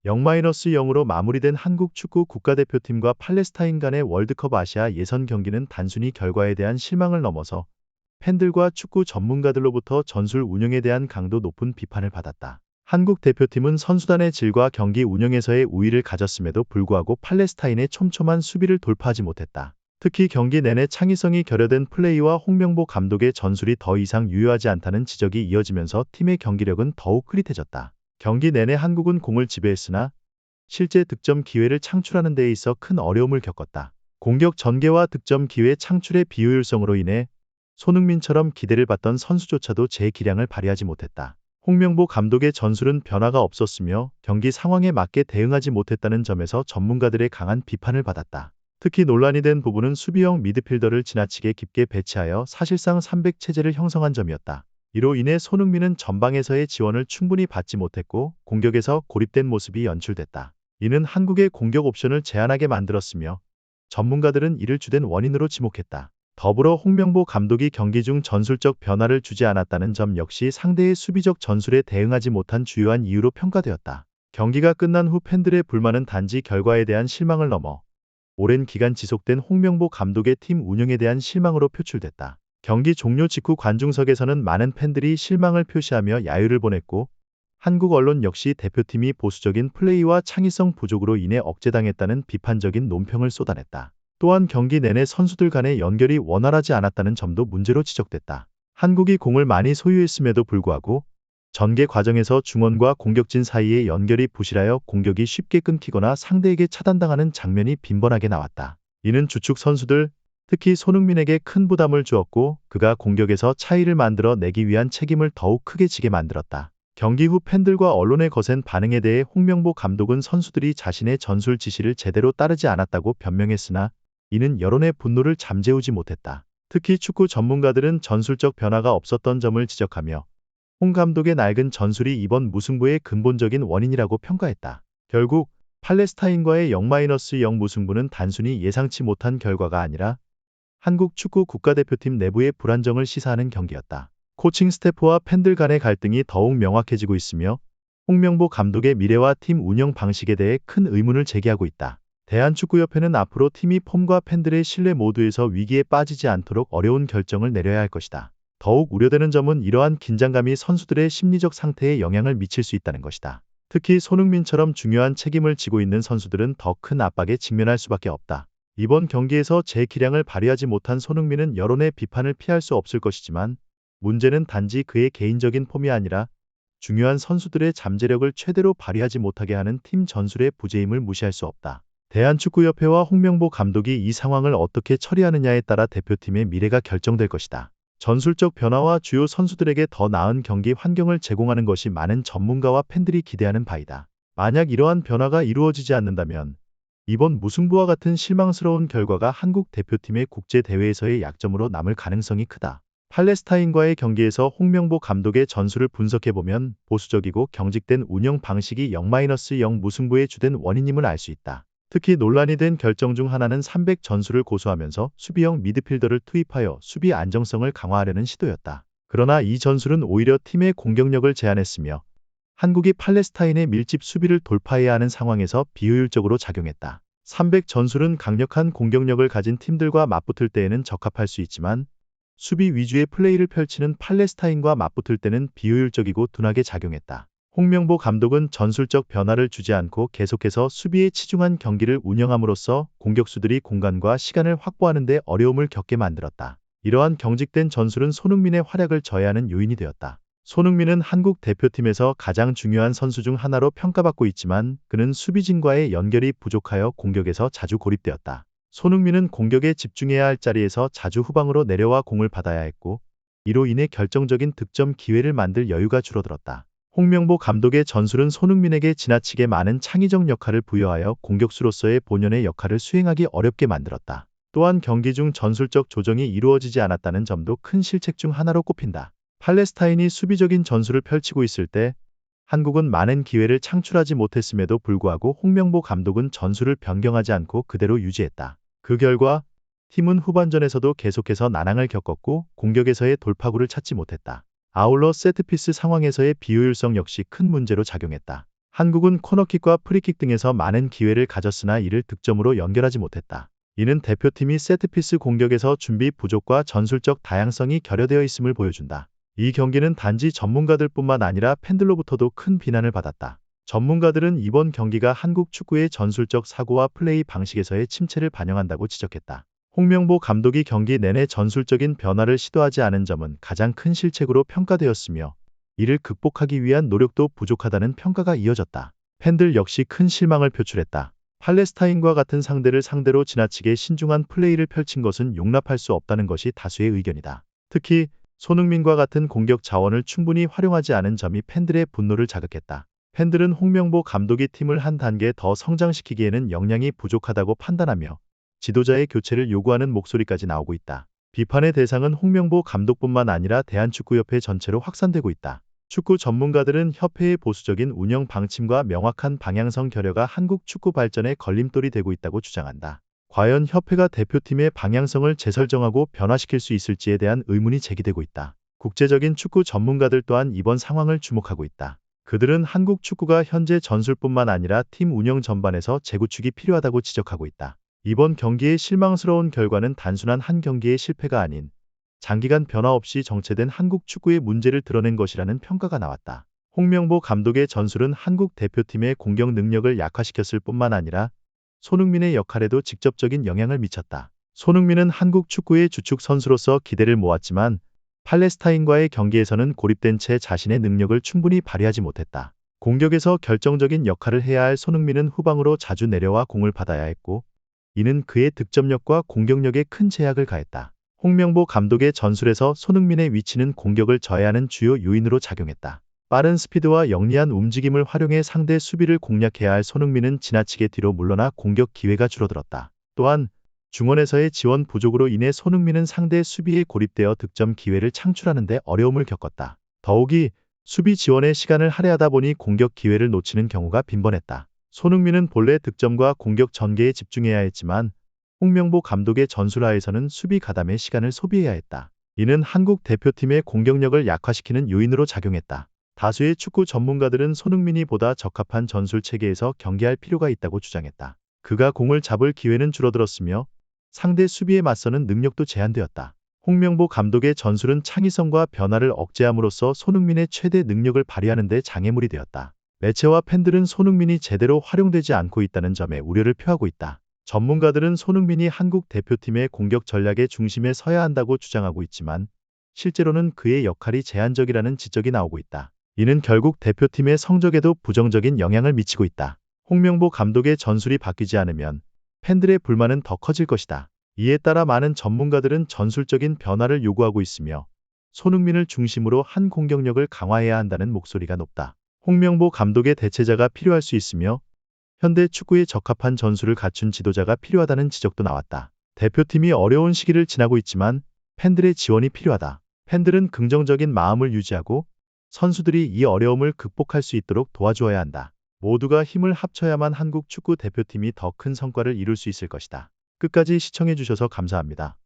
0-0으로 마무리된 한국 축구 국가대표팀과 팔레스타인 간의 월드컵 아시아 예선 경기는 단순히 결과에 대한 실망을 넘어서 팬들과 축구 전문가들로부터 전술 운영에 대한 강도 높은 비판을 받았다. 한국 대표팀은 선수단의 질과 경기 운영에서의 우위를 가졌음에도 불구하고 팔레스타인의 촘촘한 수비를 돌파하지 못했다. 특히 경기 내내 창의성이 결여된 플레이와 홍명보 감독의 전술이 더 이상 유효하지 않다는 지적이 이어지면서 팀의 경기력은 더욱 흐릿해졌다. 경기 내내 한국은 공을 지배했으나 실제 득점 기회를 창출하는 데 있어 큰 어려움을 겪었다. 공격 전개와 득점 기회 창출의 비효율성으로 인해 손흥민처럼 기대를 받던 선수조차도 제 기량을 발휘하지 못했다. 홍명보 감독의 전술은 변화가 없었으며 경기 상황에 맞게 대응하지 못했다는 점에서 전문가들의 강한 비판을 받았다. 특히 논란이 된 부분은 수비형 미드필더를 지나치게 깊게 배치하여 사실상 300 체제를 형성한 점이었다. 이로 인해 손흥민은 전방에서의 지원을 충분히 받지 못했고 공격에서 고립된 모습이 연출됐다. 이는 한국의 공격 옵션을 제한하게 만들었으며 전문가들은 이를 주된 원인으로 지목했다. 더불어 홍명보 감독이 경기 중 전술적 변화를 주지 않았다는 점 역시 상대의 수비적 전술에 대응하지 못한 주요한 이유로 평가되었다. 경기가 끝난 후 팬들의 불만은 단지 결과에 대한 실망을 넘어 오랜 기간 지속된 홍명보 감독의 팀 운영에 대한 실망으로 표출됐다. 경기 종료 직후 관중석에서는 많은 팬들이 실망을 표시하며 야유를 보냈고 한국 언론 역시 대표팀이 보수적인 플레이와 창의성 부족으로 인해 억제당했다는 비판적인 논평을 쏟아냈다. 또한 경기 내내 선수들 간의 연결이 원활하지 않았다는 점도 문제로 지적됐다. 한국이 공을 많이 소유했음에도 불구하고 전개 과정에서 중원과 공격진 사이의 연결이 부실하여 공격이 쉽게 끊기거나 상대에게 차단당하는 장면이 빈번하게 나왔다. 이는 주축 선수들, 특히 손흥민에게 큰 부담을 주었고 그가 공격에서 차이를 만들어 내기 위한 책임을 더욱 크게 지게 만들었다. 경기 후 팬들과 언론의 거센 반응에 대해 홍명보 감독은 선수들이 자신의 전술 지시를 제대로 따르지 않았다고 변명했으나 이는 여론의 분노를 잠재우지 못했다. 특히 축구 전문가들은 전술적 변화가 없었던 점을 지적하며 홍 감독의 낡은 전술이 이번 무승부의 근본적인 원인이라고 평가했다. 결국 팔레스타인과의 0-0 무승부는 단순히 예상치 못한 결과가 아니라 한국 축구 국가대표팀 내부의 불안정을 시사하는 경기였다. 코칭 스태프와 팬들 간의 갈등이 더욱 명확해지고 있으며 홍명보 감독의 미래와 팀 운영 방식에 대해 큰 의문을 제기하고 있다. 대한축구협회는 앞으로 팀이 폼과 팬들의 신뢰 모두에서 위기에 빠지지 않도록 어려운 결정을 내려야 할 것이다. 더욱 우려되는 점은 이러한 긴장감이 선수들의 심리적 상태에 영향을 미칠 수 있다는 것이다. 특히 손흥민처럼 중요한 책임을 지고 있는 선수들은 더 큰 압박에 직면할 수밖에 없다. 이번 경기에서 제 기량을 발휘하지 못한 손흥민은 여론의 비판을 피할 수 없을 것이지만 문제는 단지 그의 개인적인 폼이 아니라 중요한 선수들의 잠재력을 최대로 발휘하지 못하게 하는 팀 전술의 부재임을 무시할 수 없다. 대한축구협회와 홍명보 감독이 이 상황을 어떻게 처리하느냐에 따라 대표팀의 미래가 결정될 것이다. 전술적 변화와 주요 선수들에게 더 나은 경기 환경을 제공하는 것이 많은 전문가와 팬들이 기대하는 바이다. 만약 이러한 변화가 이루어지지 않는다면 이번 무승부와 같은 실망스러운 결과가 한국 대표팀의 국제대회에서의 약점으로 남을 가능성이 크다. 팔레스타인과의 경기에서 홍명보 감독의 전술을 분석해보면 보수적이고 경직된 운영 방식이 0-0 무승부의 주된 원인임을 알 수 있다. 특히 논란이 된 결정 중 하나는 300 전술을 고수하면서 수비형 미드필더를 투입하여 수비 안정성을 강화하려는 시도였다. 그러나 이 전술은 오히려 팀의 공격력을 제한했으며 한국이 팔레스타인의 밀집 수비를 돌파해야 하는 상황에서 비효율적으로 작용했다. 300 전술은 강력한 공격력을 가진 팀들과 맞붙을 때에는 적합할 수 있지만 수비 위주의 플레이를 펼치는 팔레스타인과 맞붙을 때는 비효율적이고 둔하게 작용했다. 홍명보 감독은 전술적 변화를 주지 않고 계속해서 수비에 치중한 경기를 운영함으로써 공격수들이 공간과 시간을 확보하는 데 어려움을 겪게 만들었다. 이러한 경직된 전술은 손흥민의 활약을 저해하는 요인이 되었다. 손흥민은 한국 대표팀에서 가장 중요한 선수 중 하나로 평가받고 있지만 그는 수비진과의 연결이 부족하여 공격에서 자주 고립되었다. 손흥민은 공격에 집중해야 할 자리에서 자주 후방으로 내려와 공을 받아야 했고 이로 인해 결정적인 득점 기회를 만들 여유가 줄어들었다. 홍명보 감독의 전술은 손흥민에게 지나치게 많은 창의적 역할을 부여하여 공격수로서의 본연의 역할을 수행하기 어렵게 만들었다. 또한 경기 중 전술적 조정이 이루어지지 않았다는 점도 큰 실책 중 하나로 꼽힌다. 팔레스타인이 수비적인 전술을 펼치고 있을 때 한국은 많은 기회를 창출하지 못했음에도 불구하고 홍명보 감독은 전술을 변경하지 않고 그대로 유지했다. 그 결과 팀은 후반전에서도 계속해서 난항을 겪었고 공격에서의 돌파구를 찾지 못했다. 아울러 세트피스 상황에서의 비효율성 역시 큰 문제로 작용했다. 한국은 코너킥과 프리킥 등에서 많은 기회를 가졌으나 이를 득점으로 연결하지 못했다. 이는 대표팀이 세트피스 공격에서 준비 부족과 전술적 다양성이 결여되어 있음을 보여준다. 이 경기는 단지 전문가들뿐만 아니라 팬들로부터도 큰 비난을 받았다. 전문가들은 이번 경기가 한국 축구의 전술적 사고와 플레이 방식에서의 침체를 반영한다고 지적했다. 홍명보 감독이 경기 내내 전술적인 변화를 시도하지 않은 점은 가장 큰 실책으로 평가되었으며 이를 극복하기 위한 노력도 부족하다는 평가가 이어졌다. 팬들 역시 큰 실망을 표출했다. 팔레스타인과 같은 상대를 상대로 지나치게 신중한 플레이를 펼친 것은 용납할 수 없다는 것이 다수의 의견이다. 특히 손흥민과 같은 공격 자원을 충분히 활용하지 않은 점이 팬들의 분노를 자극했다. 팬들은 홍명보 감독이 팀을 한 단계 더 성장시키기에는 역량이 부족하다고 판단하며 지도자의 교체를 요구하는 목소리까지 나오고 있다. 비판의 대상은 홍명보 감독뿐만 아니라 대한축구협회 전체로 확산되고 있다. 축구 전문가들은 협회의 보수적인 운영 방침과 명확한 방향성 결여가 한국 축구 발전에 걸림돌이 되고 있다고 주장한다. 과연 협회가 대표팀의 방향성을 재설정하고 변화시킬 수 있을지에 대한 의문이 제기되고 있다. 국제적인 축구 전문가들 또한 이번 상황을 주목하고 있다. 그들은 한국 축구가 현재 전술뿐만 아니라 팀 운영 전반에서 재구축이 필요하다고 지적하고 있다. 이번 경기의 실망스러운 결과는 단순한 한 경기의 실패가 아닌 장기간 변화 없이 정체된 한국 축구의 문제를 드러낸 것이라는 평가가 나왔다. 홍명보 감독의 전술은 한국 대표팀의 공격 능력을 약화시켰을 뿐만 아니라 손흥민의 역할에도 직접적인 영향을 미쳤다. 손흥민은 한국 축구의 주축 선수로서 기대를 모았지만 팔레스타인과의 경기에서는 고립된 채 자신의 능력을 충분히 발휘하지 못했다. 공격에서 결정적인 역할을 해야 할 손흥민은 후방으로 자주 내려와 공을 받아야 했고 이는 그의 득점력과 공격력에 큰 제약을 가했다. 홍명보 감독의 전술에서 손흥민의 위치는 공격을 저해하는 주요 요인으로 작용했다. 빠른 스피드와 영리한 움직임을 활용해 상대 수비를 공략해야 할 손흥민은 지나치게 뒤로 물러나 공격 기회가 줄어들었다. 또한 중원에서의 지원 부족으로 인해 손흥민은 상대 수비에 고립되어 득점 기회를 창출하는 데 어려움을 겪었다. 더욱이 수비 지원에 시간을 할애하다 보니 공격 기회를 놓치는 경우가 빈번했다. 손흥민은 본래 득점과 공격 전개에 집중해야 했지만 홍명보 감독의 전술하에서는 수비 가담에 시간을 소비해야 했다. 이는 한국 대표팀의 공격력을 약화시키는 요인으로 작용했다. 다수의 축구 전문가들은 손흥민이 보다 적합한 전술 체계에서 경기할 필요가 있다고 주장했다. 그가 공을 잡을 기회는 줄어들었으며 상대 수비에 맞서는 능력도 제한되었다. 홍명보 감독의 전술은 창의성과 변화를 억제함으로써 손흥민의 최대 능력을 발휘하는 데 장애물이 되었다. 매체와 팬들은 손흥민이 제대로 활용되지 않고 있다는 점에 우려를 표하고 있다. 전문가들은 손흥민이 한국 대표팀의 공격 전략의 중심에 서야 한다고 주장하고 있지만 실제로는 그의 역할이 제한적이라는 지적이 나오고 있다. 이는 결국 대표팀의 성적에도 부정적인 영향을 미치고 있다. 홍명보 감독의 전술이 바뀌지 않으면 팬들의 불만은 더 커질 것이다. 이에 따라 많은 전문가들은 전술적인 변화를 요구하고 있으며 손흥민을 중심으로 한 공격력을 강화해야 한다는 목소리가 높다. 홍명보 감독의 대체자가 필요할 수 있으며 현대 축구에 적합한 전술을 갖춘 지도자가 필요하다는 지적도 나왔다. 대표팀이 어려운 시기를 지나고 있지만 팬들의 지원이 필요하다. 팬들은 긍정적인 마음을 유지하고 선수들이 이 어려움을 극복할 수 있도록 도와주어야 한다. 모두가 힘을 합쳐야만 한국 축구 대표팀이 더 큰 성과를 이룰 수 있을 것이다. 끝까지 시청해주셔서 감사합니다.